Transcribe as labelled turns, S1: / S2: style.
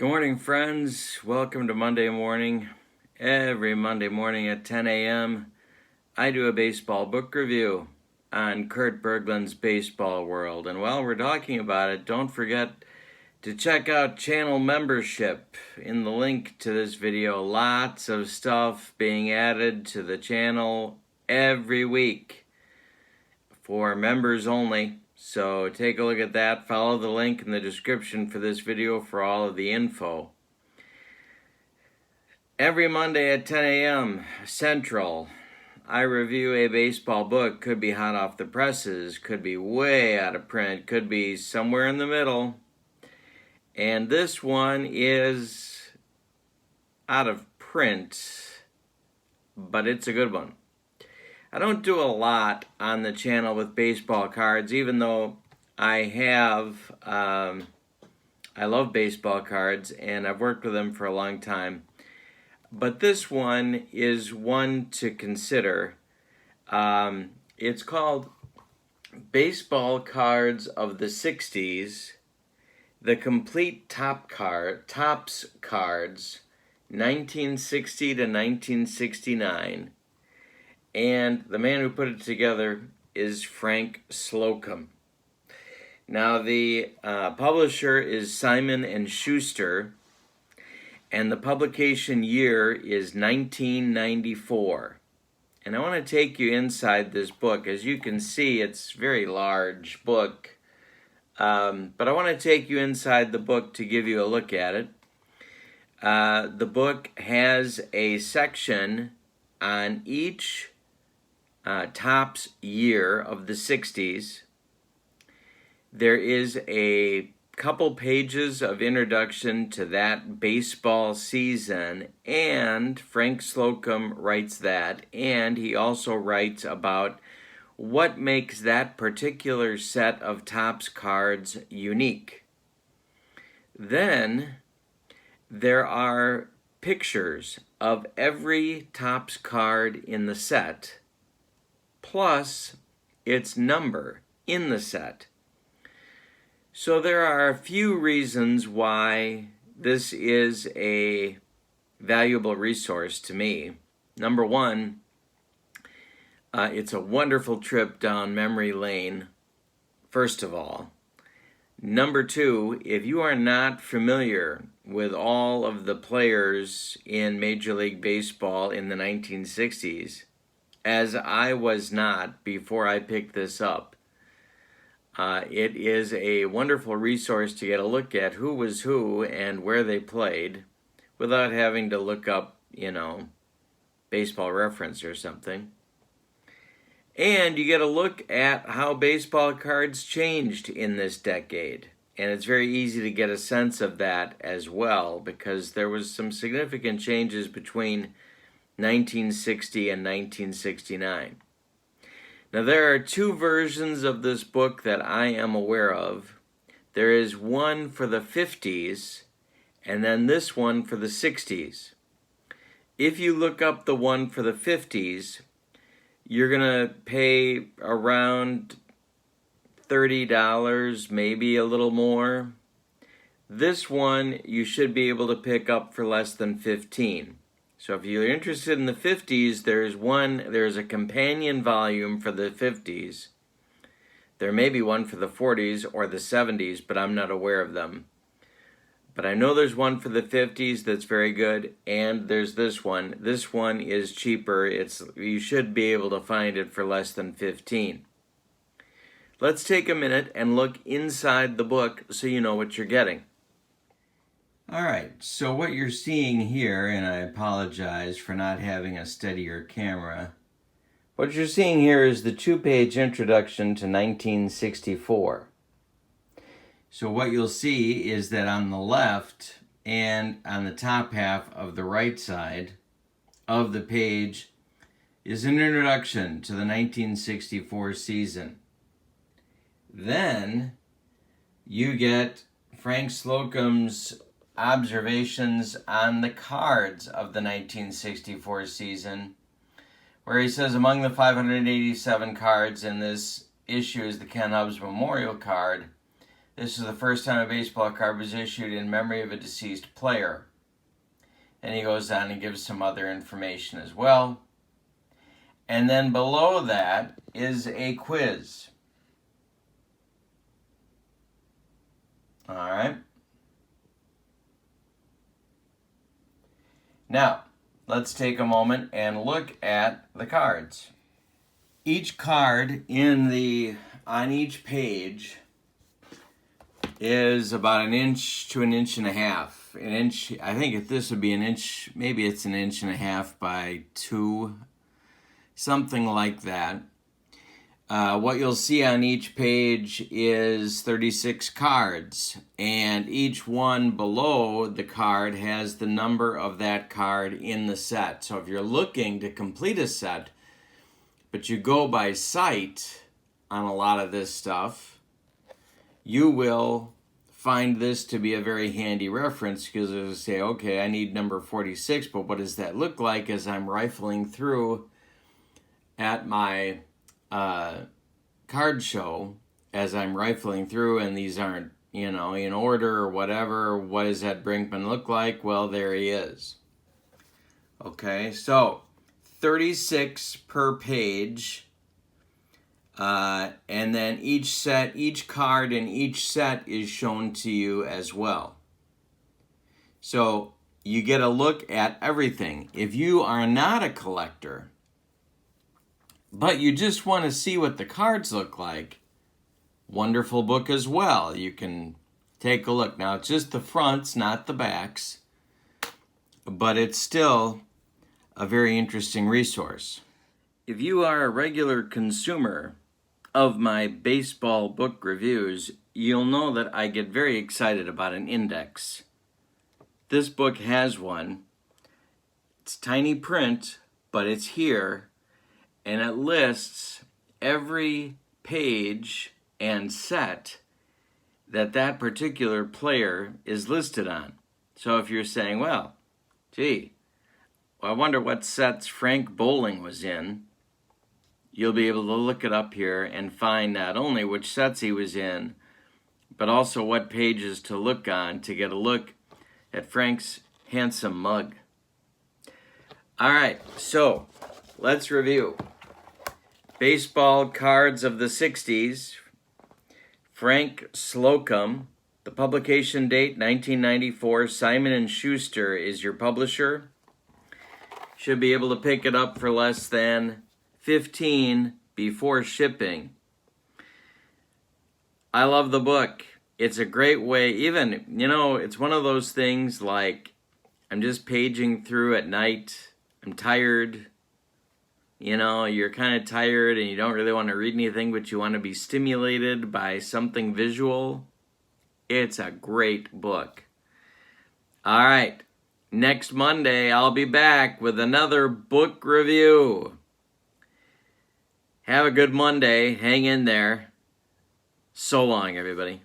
S1: Good morning, friends. Welcome to Monday morning. Every Monday morning at 10 a.m., I do a baseball book review on Kurt Bergland's Baseball World. And while we're talking about it, don't forget to check out channel membership in the link to this video. Lots of stuff being added to the channel every week for members only. So take a look at that. Follow the link in the description for this video for all of the info. Every Monday at 10 a.m. Central, I review a baseball book. Could be hot off the presses, could be way out of print, could be somewhere in the middle. And this one is out of print, but it's a good one. I don't do a lot on the channel with baseball cards, even though I love baseball cards and I've worked with them for a long time. But this one is one to consider. It's called Baseball Cards of the 60s, The Complete Topps Cards, 1960 to 1969. And the man who put it together is Frank Slocum. Now, the publisher is Simon & Schuster, and the publication year is 1994. And I want to take you inside this book. As you can see, it's a very large book, but I want to take you inside the book to give you a look at it. The book has a section on each Topps year of the 60s. There is a couple pages of introduction to that baseball season, and Frank Slocum writes that, and he also writes about what makes that particular set of Topps cards unique. Then there are pictures of every Topps card in the set, plus its number in the set. So there are a few reasons why this is a valuable resource to me. Number one, it's a wonderful trip down memory lane, first of all. Number two, if you are not familiar with all of the players in Major League Baseball in the 1960s, as I was not before I picked this up, it is a wonderful resource to get a look at who was who and where they played without having to look up, Baseball Reference or something. And you get a look at how baseball cards changed in this decade. And it's very easy to get a sense of that as well, because there was some significant changes between 1960 and 1969. Now, there are two versions of this book that I am aware of. There is one for the 50s, and then this one for the 60s. If you look up the one for the 50s, you're going to pay around $30, maybe a little more. This one you should be able to pick up for less than $15. So if you're interested in the 50s, there's a companion volume for the 50s. There may be one for the 40s or the 70s, but I'm not aware of them. But I know there's one for the 50s that's very good, and there's this one. This one is cheaper. You should be able to find it for less than $15. Let's take a minute and look inside the book so you know what you're getting. All right, so what you're seeing here, and I apologize for not having a steadier camera, what you're seeing here is the two-page introduction to 1964. So what you'll see is that on the left and on the top half of the right side of the page is an introduction to the 1964 season. Then you get Frank Slocum's observations on the cards of the 1964 season, where he says among the 587 cards in this issue is the Ken Hubbs Memorial card. This is the first time a baseball card was issued in memory of a deceased player. And he goes on and gives some other information as well. And then below that is a quiz. All right. Now, let's take a moment and look at the cards. Each card on each page is about an inch to an inch and a half. An inch, I think this would be an inch, maybe it's an inch and a half by 2, something like that. What you'll see on each page is 36 cards, and each one below the card has the number of that card in the set. So if you're looking to complete a set, but you go by sight on a lot of this stuff, you will find this to be a very handy reference, because it'll say, okay, I need number 46, but what does that look like as I'm rifling through at my card show, as I'm rifling through, and these aren't, in order or whatever. What does that Brinkman look like? Well, there he is. Okay, so 36 per page, and then each card in each set is shown to you as well. So you get a look at everything. If you are not a collector, but you just want to see what the cards look like, wonderful book as well. You can take a look. Now, it's just the fronts, not the backs, but it's still a very interesting resource. If you are a regular consumer of my baseball book reviews, you'll know that I get very excited about an index. This book has one. It's tiny print, but it's here. And it lists every page and set that particular player is listed on. So if you're saying, well, I wonder what sets Frank Bowling was in, you'll be able to look it up here and find not only which sets he was in, but also what pages to look on to get a look at Frank's handsome mug. All right, so let's review. Baseball Cards of the 60s, Frank Slocum. The publication date, 1994. Simon & Schuster is your publisher. Should be able to pick it up for less than $15 before shipping. I love the book. It's a great way, even, it's one of those things like I'm just paging through at night. I'm tired. You're kind of tired and you don't really want to read anything, but you want to be stimulated by something visual. It's a great book. All right. Next Monday, I'll be back with another book review. Have a good Monday. Hang in there. So long, everybody.